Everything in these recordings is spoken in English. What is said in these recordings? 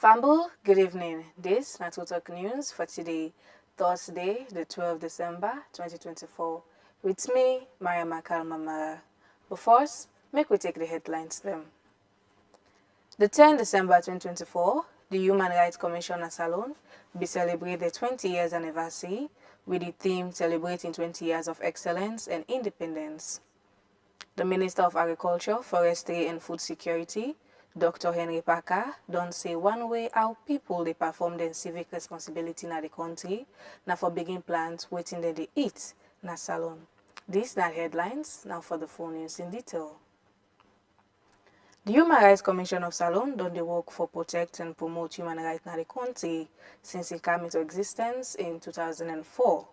Famble, good evening. This is Natural Talk News for today, Thursday, the 12th December 2024. With me, Mariama Kalma Marah. But first, make we take the headlines them. The 10th December 2024, the Human Rights Commission at Salon will celebrate the 20 years anniversary with the theme Celebrating 20 Years of Excellence and Independence. The Minister of Agriculture, Forestry and Food Security, Dr. Henry Parker, don't say one way how people they perform their civic responsibility in the country, now for begin plans waiting that they eat na salon. These are headlines, now for the full news in detail. The Human Rights Commission of Salon don't they work for protect and promote human rights in the country since it came into existence in 2004.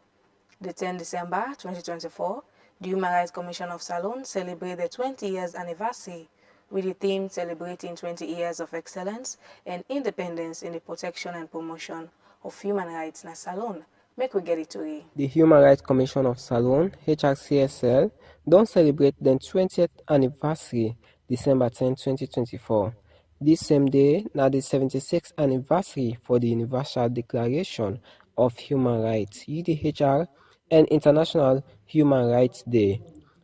The 10th December 2024, the Human Rights Commission of Salon celebrated the 20 years anniversary with the theme Celebrating 20 Years of Excellence and Independence in the Protection and Promotion of Human Rights in Salon. Make we get it to read. The Human Rights Commission of Salon, HRCSL, don't celebrate the 20th anniversary December 10, 2024. This same day, now the 76th anniversary for the Universal Declaration of Human Rights, UDHR, and International Human Rights Day.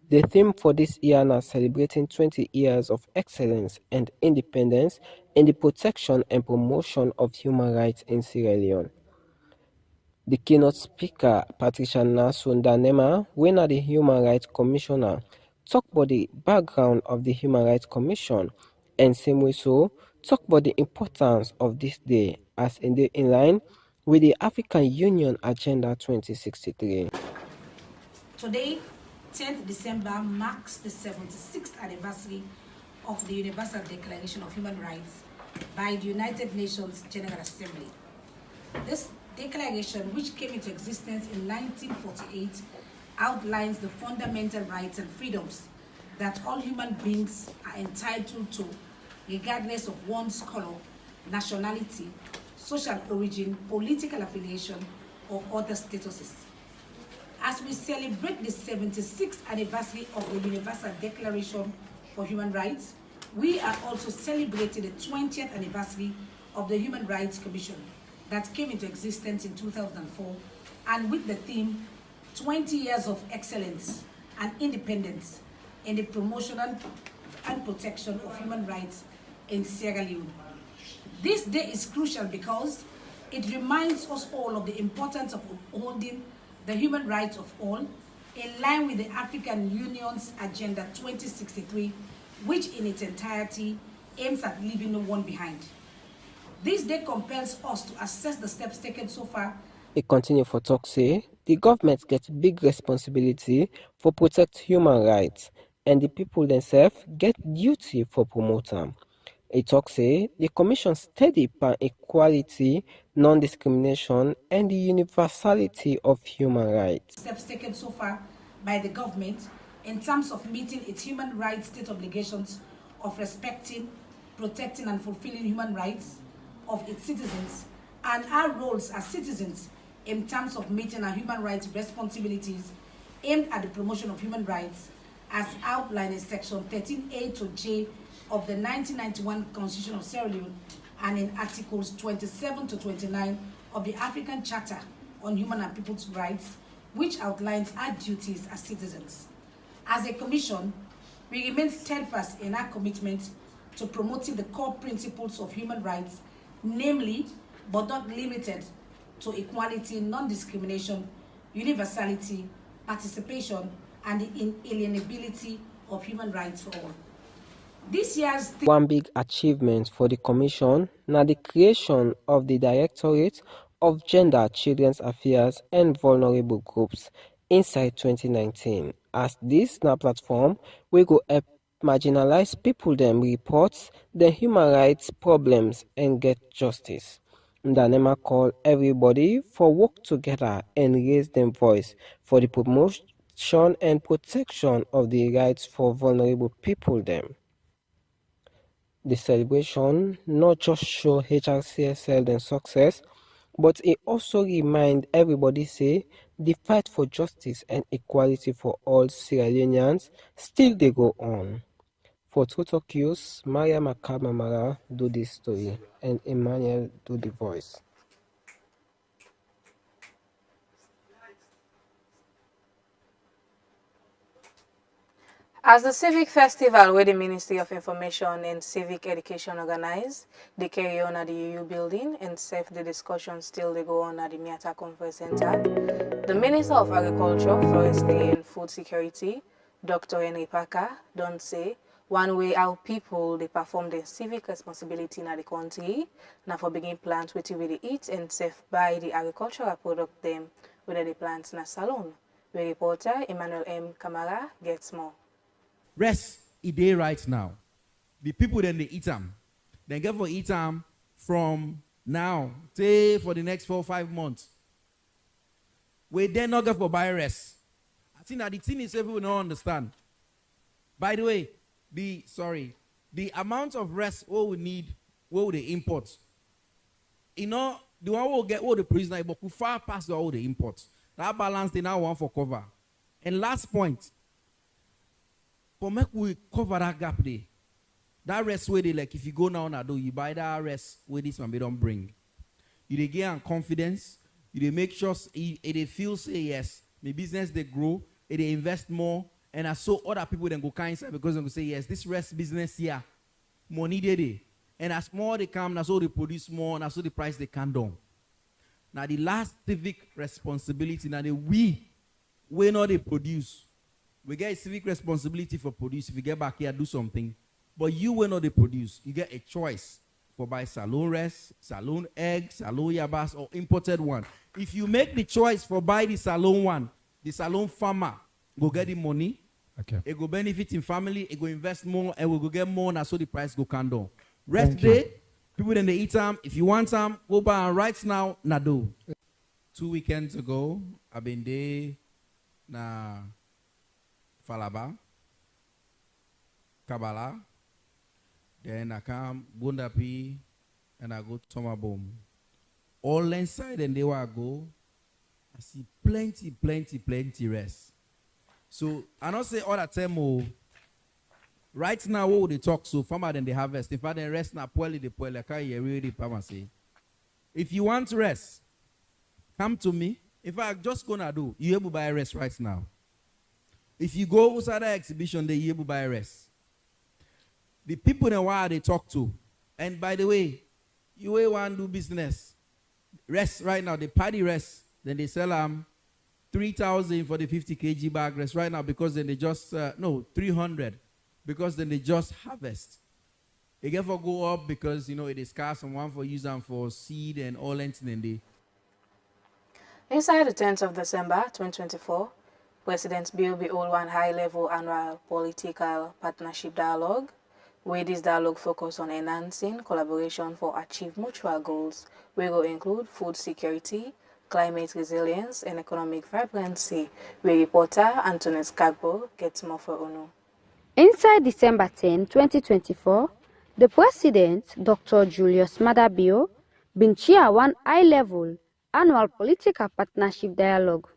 The theme for this year is celebrating 20 years of excellence and independence in the protection and promotion of human rights in Sierra Leone. The keynote speaker, Patricia Nasundanema, when the Human Rights Commissioner, talked about the background of the Human Rights Commission and same way so talk about the importance of this day as in line with the African Union Agenda 2063. Today, 10th December marks the 76th anniversary of the Universal Declaration of Human Rights by the United Nations General Assembly. This declaration, which came into existence in 1948, outlines the fundamental rights and freedoms that all human beings are entitled to, regardless of one's color, nationality, social origin, political affiliation, or other statuses. As we celebrate the 76th anniversary of the Universal Declaration for Human Rights, we are also celebrating the 20th anniversary of the Human Rights Commission that came into existence in 2004, and with the theme 20 Years of Excellence and Independence in the Promotion and Protection of Human Rights in Sierra Leone. This day is crucial because it reminds us all of the importance of upholding the human rights of all, in line with the African Union's Agenda 2063, which in its entirety aims at leaving no one behind. This day compels us to assess the steps taken so far. It continues for talk say, the government gets big responsibility for protect human rights, and the people themselves get duty for promote them. It talks say the Commission steady upon equality, non-discrimination, and the universality of human rights. Steps taken so far by the government in terms of meeting its human rights state obligations of respecting, protecting, and fulfilling human rights of its citizens, and our roles as citizens in terms of meeting our human rights responsibilities aimed at the promotion of human rights as outlined in Section 13A to J of the 1991 Constitution of Sierra Leone and in Articles 27 to 29 of the African Charter on Human and People's Rights, which outlines our duties as citizens. As a commission, we remain steadfast in our commitment to promoting the core principles of human rights, namely, but not limited to equality, non-discrimination, universality, participation, and the inalienability of human rights for all. This year's One big achievement for the Commission na the creation of the Directorate of Gender, Children's Affairs and Vulnerable Groups inside 2019, as this na platform wey go help marginalized people dem report their human rights problems and get justice. Ndanema call everybody for work together and raise dem voice for the promotion and protection of the rights for vulnerable people dem. The celebration not just show HRCSL dem success, but it also remind everybody say the fight for justice and equality for all Sierra Leoneans still dey go on. For Total Cues, Mariama Kalma Marah do this story and Emmanuel do the voice. As the Civic Festival where the Ministry of Information and Civic Education organize, they carry on at the UU building and safe the discussion still they go on at the Miata Conference Center. The Minister of Agriculture, Forestry and Food Security, Dr. Henry Parker, don't say one way how people they perform their civic responsibility in the country, now for begin plant what we eat and safe by the agricultural product them whether they plant in a salon. The reporter Emmanuel M. Kamara gets more. Rest a day right now. The people then they eat them. They get for eat them from now, say for the next 4 or 5 months. We then not get for buy rest. I think that the thing is people don't understand. By the way, the amount of rest what we need, what we import. You know, the one will get all the prisoner, but we far past all the imports. That balance they now want for cover. And last point. For make we cover that gap there. That rest where they like if you go now and do you buy that rest where this man they don't bring. You they gain confidence, you they make sure they feel say yes, my business they grow, they invest more, and I saw other people then go kind side because they go say yes, this rest business here, money they. And as more they come, that's all they produce more, and that's all the price they can down. Now the last civic responsibility, now we not they produce. We get a civic responsibility for produce. If you get back here, do something. But you will not produce. You get a choice for buy salon rest, salon egg, salon yabas, or imported one. If you make the choice for buy the salon one, the salon farmer go get the money. Okay. It go benefit in family. It go invest more, and we go get more. And so the price go can down. Rest day, people then they eat them. If you want some, go buy them right now. Nado. 2 weekends ago, I've been there. Na Falaba, Kabbalah, then I come Bundapi, and I go to Tomabom. All inside and they where I go, I see plenty rest. So I don't say all that time. Oh, right now, what they talk so farmer then they harvest. If I then rest now, poorly they poorly. I can't hear really farmer say. If you want rest, come to me. If I just gonna do, you able to buy rest right now. If you go outside the exhibition, they able to buy rest. The people in why they talk to, and by the way, you want to do business, rest right now. They party rest, then they sell 3,000 for the 50 kg bag rest right now because then they just 300 because then they just harvest. They get for go up because it is scarce and one for use them for seed and all ends and they. Inside the 10th of December 2024, President Bill be hold one high-level annual political partnership dialogue, where this dialogue focus on enhancing collaboration for achieve mutual goals, where will include food security, climate resilience, and economic vibrancy, where reporter Antonis Kagbo gets more for UNO. Inside December 10, 2024, the President, Dr. Julius Maada Bio, been chair one high-level annual political partnership dialogue,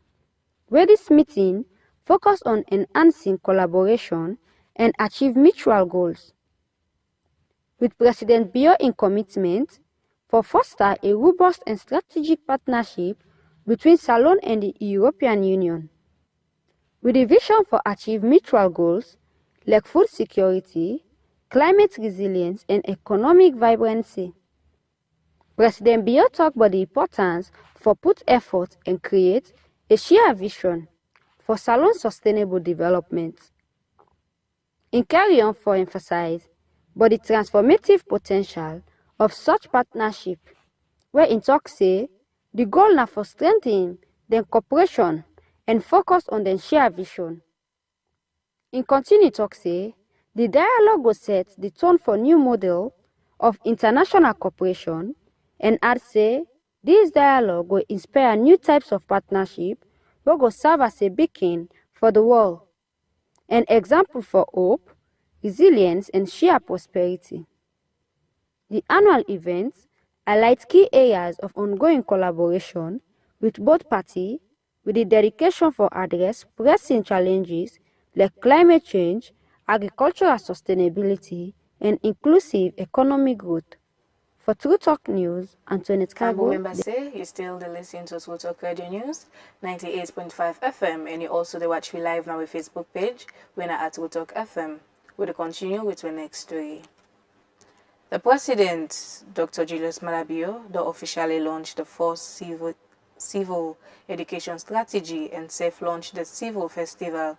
where this meeting focused on enhancing collaboration and achieve mutual goals. With President Bio in commitment for foster a robust and strategic partnership between Salon and the European Union, with a vision for achieve mutual goals like food security, climate resilience, and economic vibrancy. President Bio talked about the importance for put effort and create a shared vision for Salon sustainable development. In carry on for emphasize but the transformative potential of such partnership, where in talk say the goal na for strengthening dem cooperation and focus on dem shared vision. In continue talk say the dialogue go set the tone for new model of international cooperation and add say this dialogue go inspire new types of partnership wey go serve as a beacon for the world, an example for hope, resilience and shared prosperity. The annual events highlight key areas of ongoing collaboration with both parties, with the dedication for address pressing challenges like climate change, agricultural sustainability, and inclusive economic growth. For True Talk News, Antoinette Cabo Cargo. member say you still listen to True Talk Radio News 98.5 FM, and you also watch me live now with Facebook page when I at True Talk FM. We'll continue with the next story. The President, Dr. Julius Malabio, officially launched the first civil education strategy and self-launched the civil festival.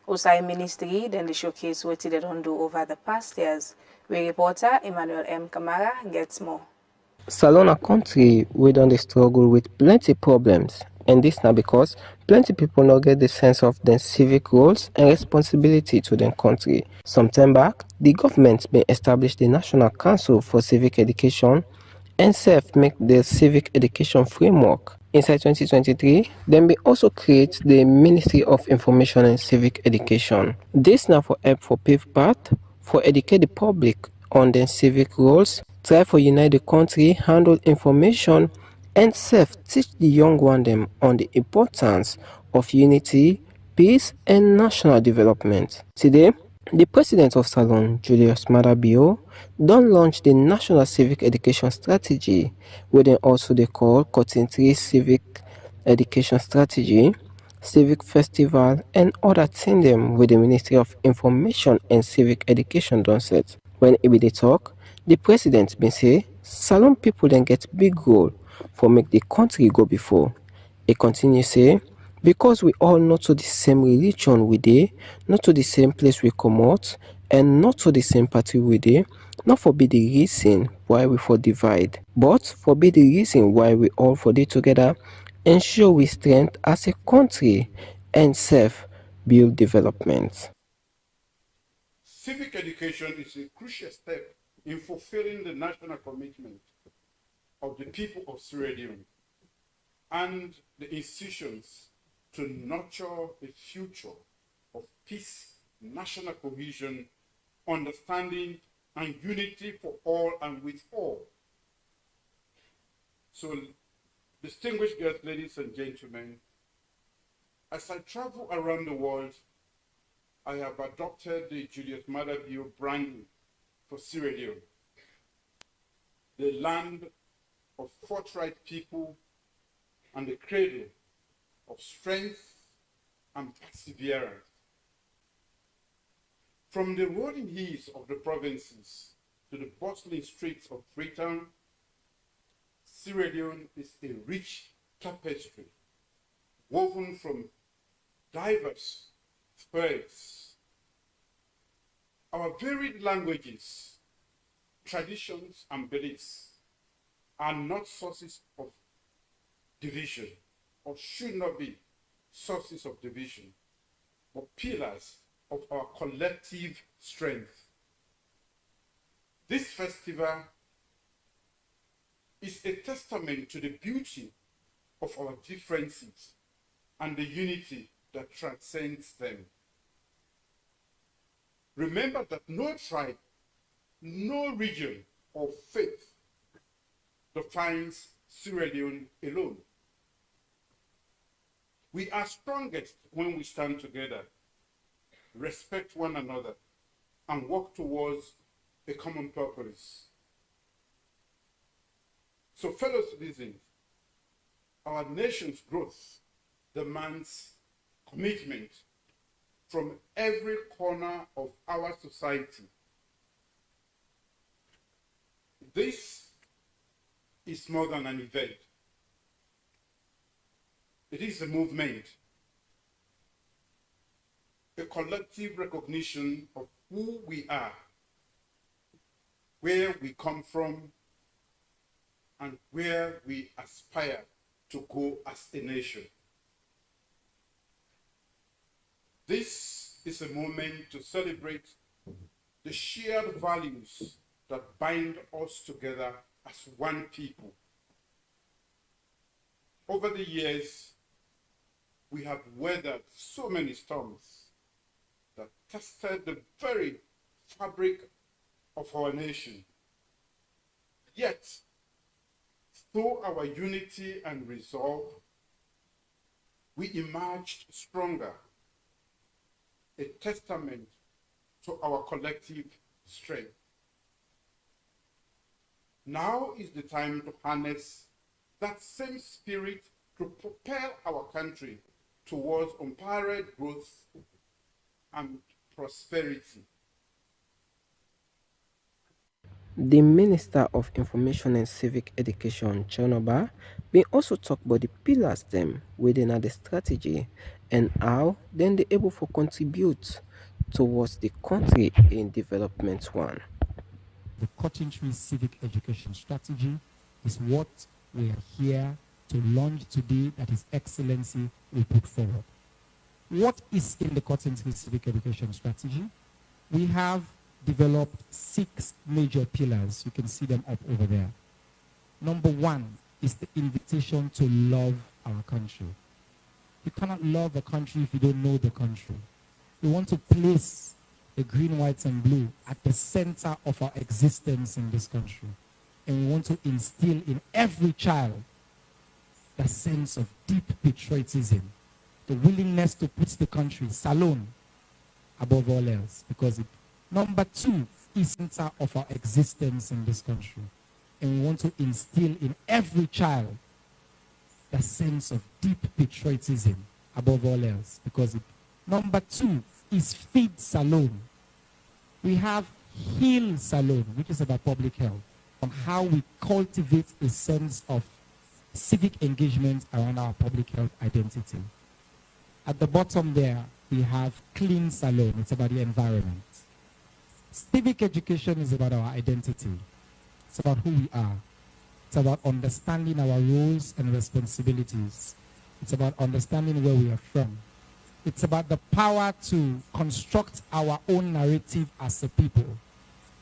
Usai Ministry then the showcase what they don't do over the past years. We reporter Emmanuel M. Kamara gets more. Salon a country wey don dey struggle with plenty problems, and dis na because plenty pipo no get di sense of dem civic roles and responsibility to dem country. Some time back, di government bin establish di National Council for Civic Education and sef make di civic education framework. Inside 2023, dem bin also create di Ministry of Information and Civic Education. Dis na for help for pave path for educate di public on dem civic roles, try for unite the country, handle information, and teach the young one them on the importance of unity, peace, and national development. Today, the president of Salon, Julius Madabio, don launch the National Civic Education Strategy, wey dem also dey call Cotton 3 Civic Education Strategy, Civic Festival, and other things dem wey the Ministry of Information and Civic Education don set. When e bin dey talk, the president bin say Salon pipo dem get big role for make the country go before. E continue say because we all not to the same religion we dey, not to the same place we comot, and not to the same party we dey, not for be the reason why we for divide, but for be the reason why we all for dey together, ensure we strength as a country and build development. Civic education is a crucial step in fulfilling the national commitment of the people of Sierra Leone and the institutions to nurture a future of peace, national cohesion, understanding, and unity for all and with all. So, distinguished guests, ladies and gentlemen, as I travel around the world, I have adopted the Julius Madabio branding for Sierra Leone, the land of forthright people and the cradle of strength and perseverance. From the rolling hills of the provinces to the bustling streets of Freetown, Sierra Leone is a rich tapestry woven from diverse threads. Our varied languages, traditions, and beliefs are not sources of division, or should not be sources of division, but pillars of our collective strength. This festival is a testament to the beauty of our differences and the unity that transcends them. Remember that no tribe, no region or faith defines Sierra Leone alone. We are strongest when we stand together, respect one another, and work towards a common purpose. So, fellow citizens, our nation's growth demands commitment from every corner of our society. This is more than an event. It is a movement, a collective recognition of who we are where we come from, and where we aspire to go as a nation. This is a moment to celebrate the shared values that bind us together as one people. Over the years, we have weathered so many storms that tested the very fabric of our nation. Yet, through our unity and resolve, we emerged stronger, a testament to our collective strength. Now is the time to harness that same spirit to propel our country towards unparalleled growth and prosperity. The Minister of Information and Civic Education, Chonoba, bin also talk about the pillars dem within the strategy and how dem dey able to contribute towards the country in development one. The Cotton Tree Civic Education Strategy is what we are here to launch today, that His Excellency will put forward. What is in the Cotton Tree Civic Education Strategy? We have developed 6 major pillars. You can see them up over there. Number 1 is the invitation to love our country. You cannot love a country if you don't know the country. We want to place the green, white, and blue at the center of our existence in this country. And we want to instill in every child the sense of deep patriotism, the willingness to put the country, Salon, above all else. Because number 2 is center of our existence in this country. And we want to instill in every child the sense of deep patriotism above all else. Because number 2 is Feed Salon. We have Heal Salon, which is about public health, on how we cultivate a sense of civic engagement around our public health identity. At the bottom there, we have Clean Salon. It's about the environment. Civic education is about our identity. It's about who we are. It's about understanding our roles and responsibilities. It's about understanding where we are from. It's about the power to construct our own narrative as a people.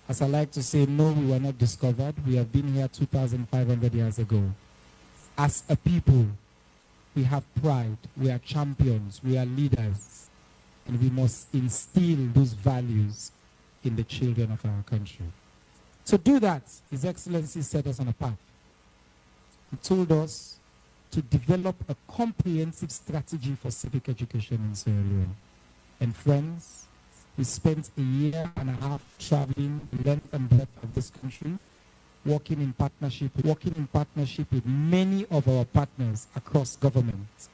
As I like to say, no, we were not discovered. We have been here 2,500 years ago. As a people, we have pride. We are champions. We are leaders. And we must instill those values in the children of our country. To do that, His Excellency set us on a path. He told us to develop a comprehensive strategy for civic education in Sierra Leone. And friends, we spent a year and a half traveling the length and breadth of this country, working in partnership with many of our partners across government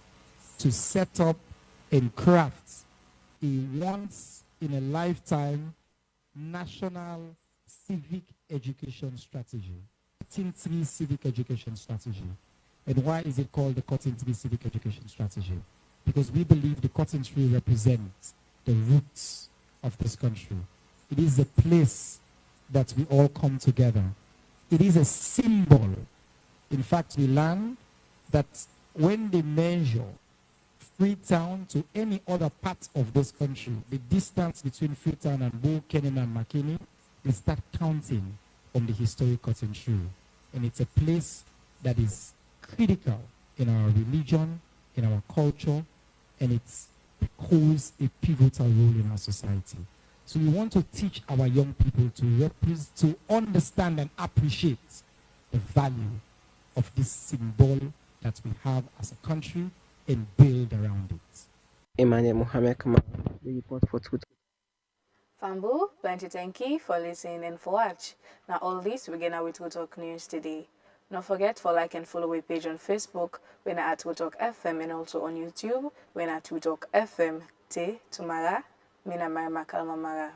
to set up and craft a once-in-a-lifetime national civic education strategy, Cotton Tree Civic Education Strategy. And why is it called the Cotton Tree Civic Education Strategy? Because we believe the cotton tree represents the roots of this country. It is a place that we all come together. It is a symbol. In fact, we learn that when they measure Freetown to any other part of this country, the distance between Freetown and Buchanan and McKinney, they start counting on the historic cotton tree. And it's a place that is critical in our religion, in our culture, and it holds a pivotal role in our society. So we want to teach our young people to understand and appreciate the value of this symbol that we have as a country and build around it. Emmanuel Mohammed Kamara, the report for Truth. Fambu, plenty thank you for listening and for watch. Now all this we're gonna with True Talk News today. Don't forget to like and follow our page on Facebook when at True Talk FM, and also on YouTube when at True Talk FM. Te Tumara, Mina Mariama Kalma Marah.